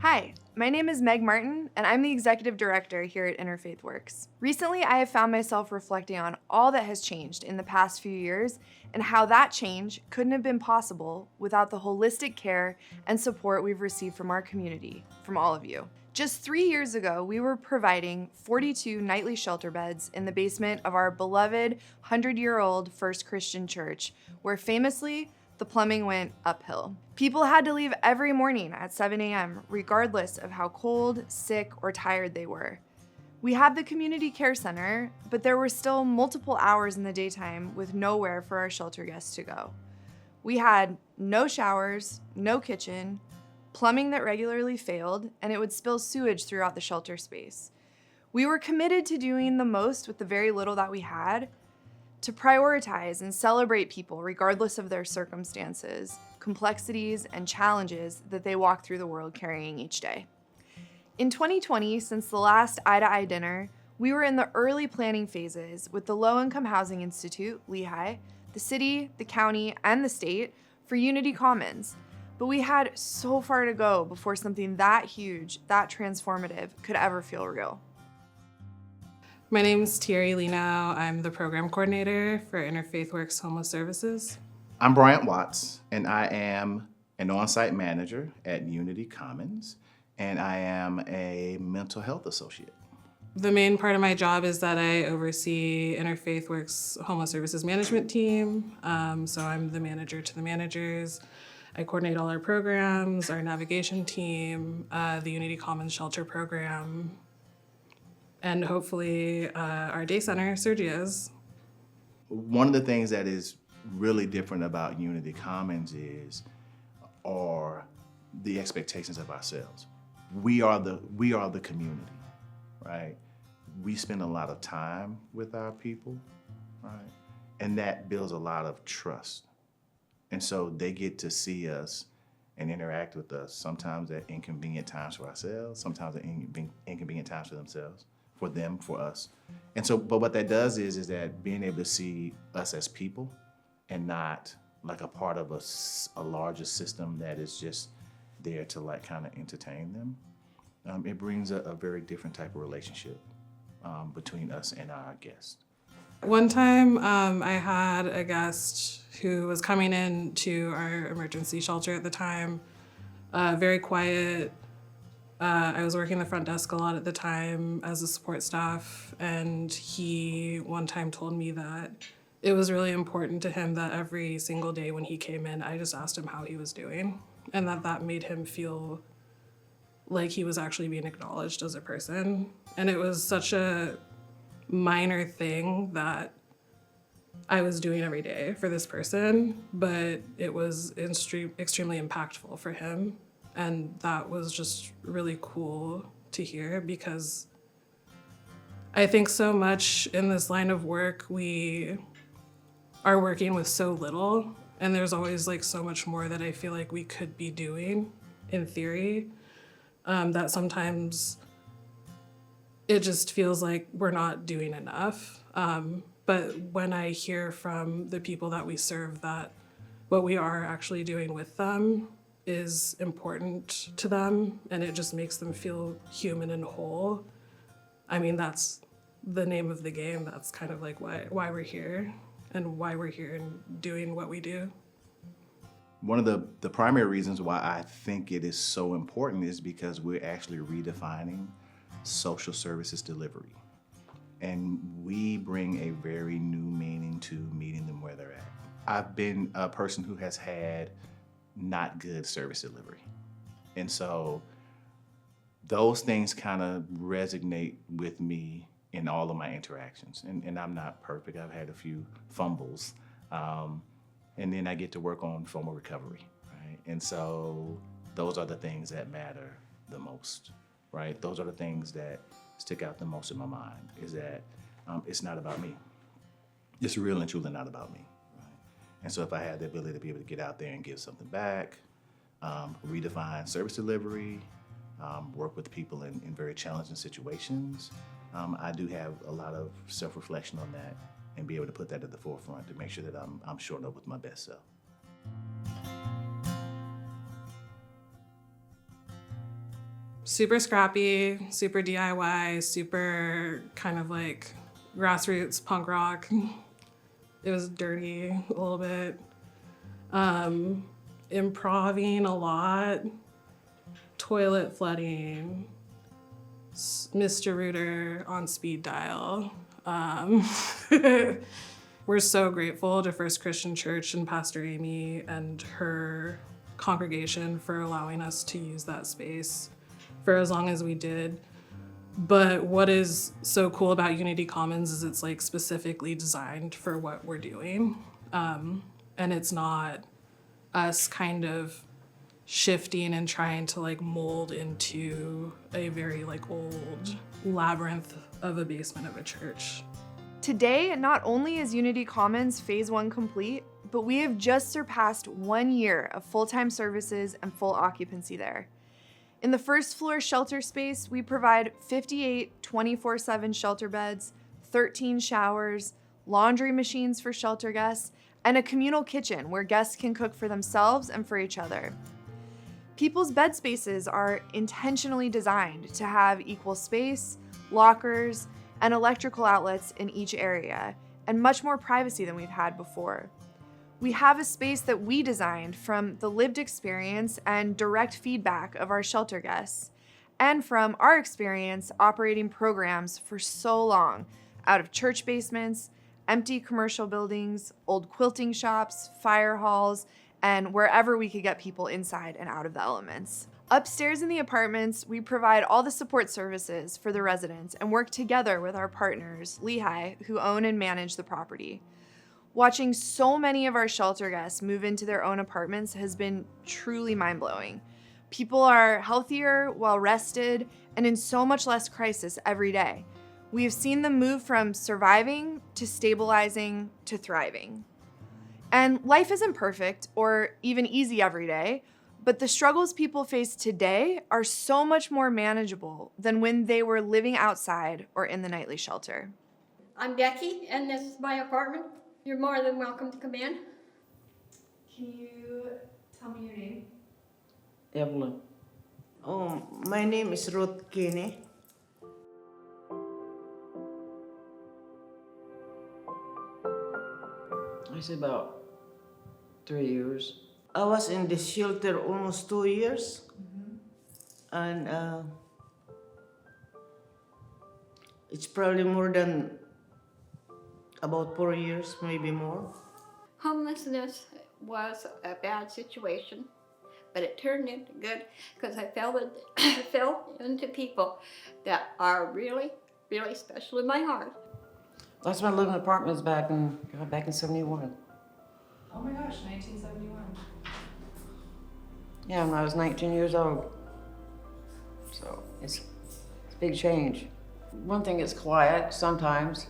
Hi, my name is Meg Martin, and I'm the Executive Director here at Interfaith Works. Recently, I have found myself reflecting on all that has changed in the past few years and how that change couldn't have been possible without the holistic care and support we've received from our community, from all of you. Just 3 years ago, we were providing 42 nightly shelter beds in the basement of our beloved 100-year-old First Christian Church, where famously, the plumbing went uphill. People had to leave every morning at 7 a.m., regardless of how cold, sick, or tired they were. We had the community care center, but there were still multiple hours in the daytime with nowhere for our shelter guests to go. We had no showers, no kitchen, plumbing that regularly failed, and it would spill sewage throughout the shelter space. We were committed to doing the most with the very little that we had, to prioritize and celebrate people regardless of their circumstances, complexities, and challenges that they walk through the world carrying each day. In 2020, since the last Eye to Eye dinner, we were in the early planning phases with the Low Income Housing Institute, Lehigh, the city, the county, and the state for Unity Commons. But we had so far to go before something that huge, that transformative, could ever feel real. My name is Thierry Lenow. I'm the program coordinator for Interfaith Works Homeless Services. I'm Bryant Watts, and I am an on-site manager at Unity Commons, and I am a mental health associate. The main part of my job is that I oversee Interfaith Works Homeless Services management team. So I'm the manager to the managers. I coordinate all our programs, our navigation team, the Unity Commons shelter program, and hopefully our day center, Sergio's. One of the things that is really different about Unity Commons are the expectations of ourselves. We are the community, right? We spend a lot of time with our people, right? And that builds a lot of trust. And so they get to see us and interact with us, sometimes at inconvenient times for ourselves, sometimes at inconvenient times for themselves, for them, for us. And so, but what that does is that being able to see us as people and not like a part of a larger system that is just there to like kind of entertain them, it brings a very different type of relationship between us and our guests. One time I had a guest who was coming in to our emergency shelter at the time, very quiet. I was working the front desk a lot at the time as a support staff, and he one time told me that it was really important to him that every single day when he came in, I just asked him how he was doing, and that made him feel like he was actually being acknowledged as a person. And it was such a minor thing that I was doing every day for this person, but it was extremely impactful for him. And that was just really cool to hear, because I think so much in this line of work, we are working with so little, and there's always like so much more that I feel like we could be doing in theory, that sometimes it just feels like we're not doing enough. But when I hear from the people that we serve that what we are actually doing with them is important to them, and it just makes them feel human and whole. I mean, that's the name of the game. That's kind of like why we're here and why we're here and doing what we do. One of the primary reasons why I think it is so important is because we're actually redefining social services delivery. And we bring a very new meaning to meeting them where they're at. I've been a person who has had not good service delivery. And so those things kind of resonate with me in all of my interactions. And I'm not perfect. I've had a few fumbles. And then I get to work on formal recovery, right? And so those are the things that matter the most, right? Those are the things that stick out the most in my mind, is that it's not about me. It's really and truly not about me, right? And so if I had the ability to be able to get out there and give something back, redefine service delivery, work with people in very challenging situations, I do have a lot of self-reflection on that and be able to put that at the forefront to make sure that I'm showing up with my best self. super scrappy, super DIY, super kind of like grassroots punk rock. It was dirty a little bit. Improving a lot, toilet flooding, Mr. Rooter on speed dial. We're so grateful to First Christian Church and Pastor Amy and her congregation for allowing us to use that space for as long as we did. But what is so cool about Unity Commons is it's like specifically designed for what we're doing. And it's not us kind of shifting and trying to like mold into a very like old labyrinth of a basement of a church. Today, not only is Unity Commons Phase 1 complete, but we have just surpassed 1 year of full-time services and full occupancy there. In the first floor shelter space, we provide 58 24/7 shelter beds, 13 showers, laundry machines for shelter guests, and a communal kitchen where guests can cook for themselves and for each other. People's bed spaces are intentionally designed to have equal space, lockers, and electrical outlets in each area, and much more privacy than we've had before. We have a space that we designed from the lived experience and direct feedback of our shelter guests, and from our experience operating programs for so long out of church basements, empty commercial buildings, old quilting shops, fire halls, and wherever we could get people inside and out of the elements. Upstairs in the apartments, we provide all the support services for the residents and work together with our partners, Lehigh, who own and manage the property. Watching so many of our shelter guests move into their own apartments has been truly mind-blowing. People are healthier, well-rested, and in so much less crisis every day. We have seen them move from surviving to stabilizing to thriving. And life isn't perfect or even easy every day, but the struggles people face today are so much more manageable than when they were living outside or in the nightly shelter. I'm Becky, and this is my apartment. You're more than welcome to come in. Can you tell me your name? Evelyn. Oh, my name is Ruth Kinney. It's about 3 years. I was in this shelter almost 2 years. And it's probably more than about 4 years, maybe more. Homelessness was a bad situation, but it turned into good because I fell into people that are really, really special in my heart. Last time I lived in apartments back in 71. Oh my gosh, 1971. Yeah, when I was 19 years old. So it's a big change. One thing is quiet sometimes.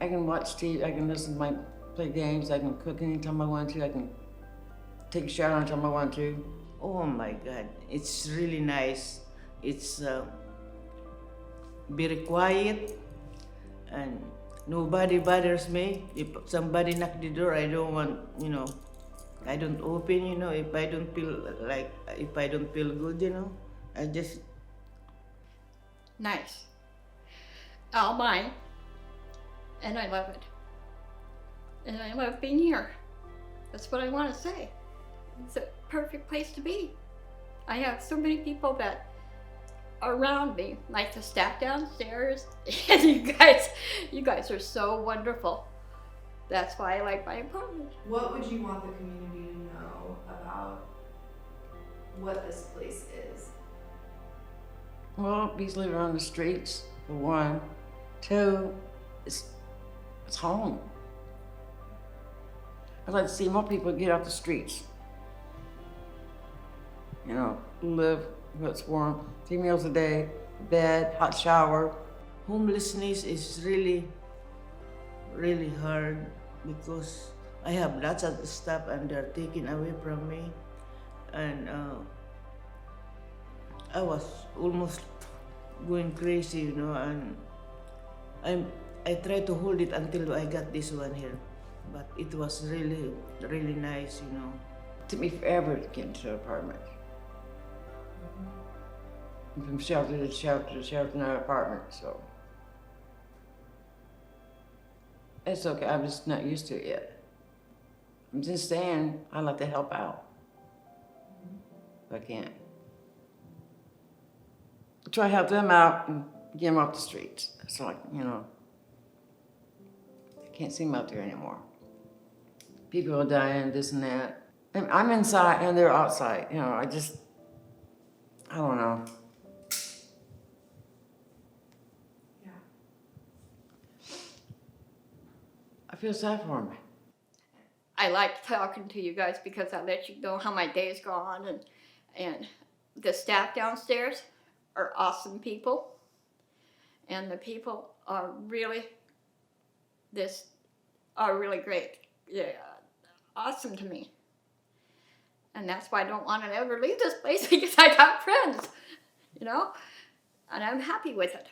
I can watch TV, I can listen to play games, I can cook anytime I want to, I can take a shower anytime I want to. Oh my God, it's really nice. It's very quiet and nobody bothers me. If somebody knock the door, I don't want, I don't open, if I don't feel good, I just... Nice. All mine. And I love it. And I love being here. That's what I want to say. It's a perfect place to be. I have so many people that are around me, like the staff downstairs. And you guys are so wonderful. That's why I like my apartment. What would you want the community to know about what this place is? Well, he's living on the streets, for one. Two, it's home. I'd like to see more people get off the streets. Live where it's warm, 3 meals a day, bed, hot shower. Homelessness is really, really hard because I have lots of stuff and they're taken away from me. And I was almost going crazy, and I tried to hold it until I got this one here, but it was really, really nice, It took me forever to get into an apartment. from shelter to shelter to shelter in our apartment, so. It's okay, I'm just not used to it yet. I'm just saying, I'd like to help out. If I can. Try to help them out and get them off the streets. It's like, you know, I can't see them out there anymore. People are dying, this and that. And I'm inside and they're outside, you know, I don't know. I feel sad for them. I like talking to you guys because I let you know how my day's gone, and the staff downstairs are awesome people, and the people are really great. Yeah, awesome to me. And that's why I don't want to ever leave this place because I got friends, you know, and I'm happy with it.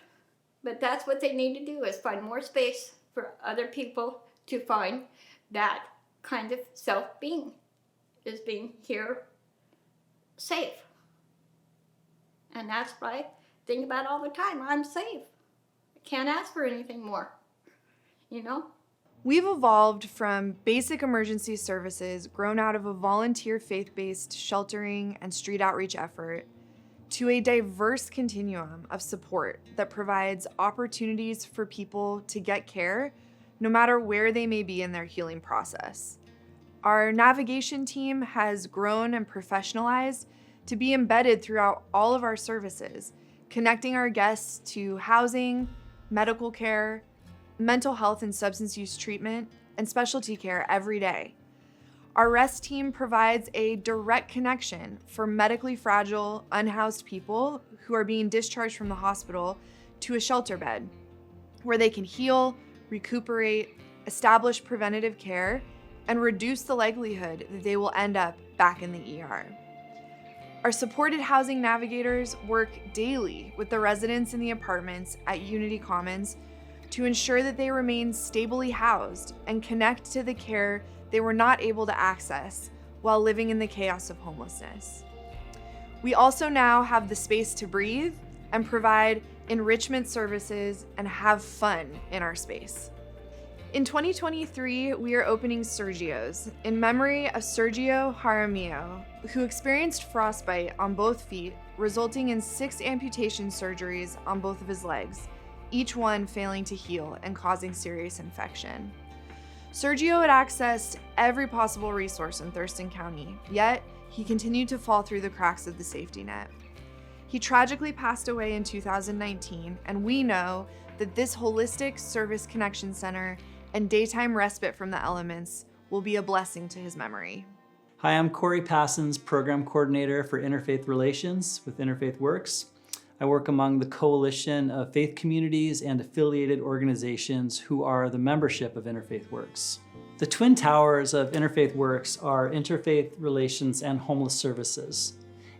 But that's what they need to do, is find more space for other people to find that kind of self-being, is being here safe. And that's what I think about all the time. I'm safe. I can't ask for anything more, you know? We've evolved from basic emergency services grown out of a volunteer faith-based sheltering and street outreach effort to a diverse continuum of support that provides opportunities for people to get care no matter where they may be in their healing process. Our navigation team has grown and professionalized to be embedded throughout all of our services, connecting our guests to housing, medical care, mental health and substance use treatment, and specialty care every day. Our REST team provides a direct connection for medically fragile, unhoused people who are being discharged from the hospital to a shelter bed, where they can heal, recuperate, establish preventative care, and reduce the likelihood that they will end up back in the ER. Our supported housing navigators work daily with the residents in the apartments at Unity Commons to ensure that they remain stably housed and connect to the care they were not able to access while living in the chaos of homelessness. We also now have the space to breathe and provide enrichment services and have fun in our space. In 2023, we are opening Sergio's in memory of Sergio Jaramillo, who experienced frostbite on both feet, resulting in 6 amputation surgeries on both of his legs, each one failing to heal and causing serious infection. Sergio had accessed every possible resource in Thurston County, yet he continued to fall through the cracks of the safety net. He tragically passed away in 2019, and we know that this holistic service connection center and daytime respite from the elements will be a blessing to his memory. Hi, I'm Corey Passons, Program Coordinator for Interfaith Relations with Interfaith Works. I work among the coalition of faith communities and affiliated organizations who are the membership of Interfaith Works. The twin towers of Interfaith Works are Interfaith Relations and Homeless Services.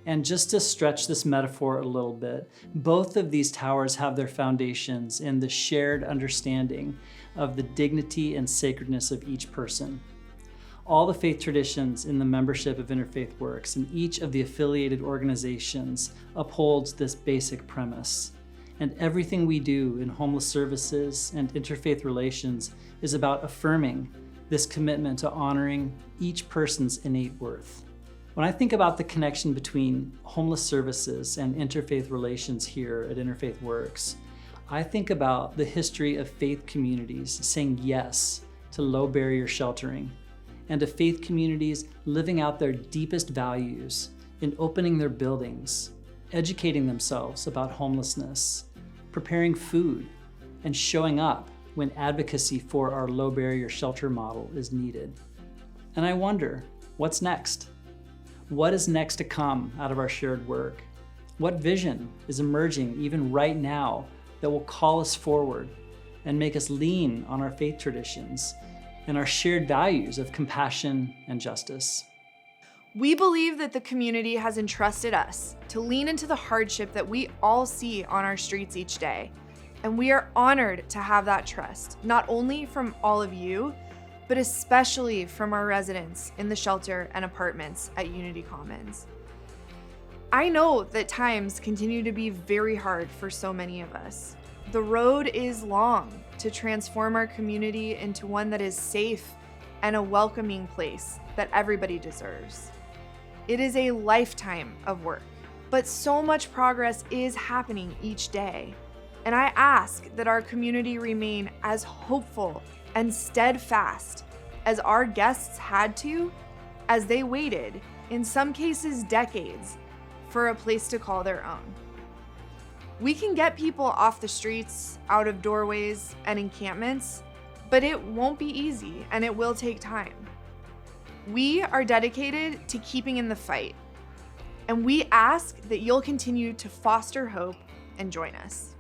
And just to stretch this metaphor a little bit, both of these towers have their foundations in the shared understanding of the dignity and sacredness of each person. All the faith traditions in the membership of Interfaith Works and each of the affiliated organizations upholds this basic premise. And everything we do in homeless services and interfaith relations is about affirming this commitment to honoring each person's innate worth. When I think about the connection between homeless services and interfaith relations here at Interfaith Works, I think about the history of faith communities saying yes to low barrier sheltering, and of faith communities living out their deepest values in opening their buildings, educating themselves about homelessness, preparing food, and showing up when advocacy for our low barrier shelter model is needed. And I wonder, what's next? What is next to come out of our shared work? What vision is emerging even right now that will call us forward and make us lean on our faith traditions and our shared values of compassion and justice? We believe that the community has entrusted us to lean into the hardship that we all see on our streets each day. And we are honored to have that trust, not only from all of you, but especially from our residents in the shelter and apartments at Unity Commons. I know that times continue to be very hard for so many of us. The road is long to transform our community into one that is safe and a welcoming place that everybody deserves. It is a lifetime of work, but so much progress is happening each day. And I ask that our community remain as hopeful and steadfast as our guests had to as they waited, in some cases decades, for a place to call their own. We can get people off the streets, out of doorways and encampments, but it won't be easy and it will take time. We are dedicated to keeping in the fight, and we ask that you'll continue to foster hope and join us.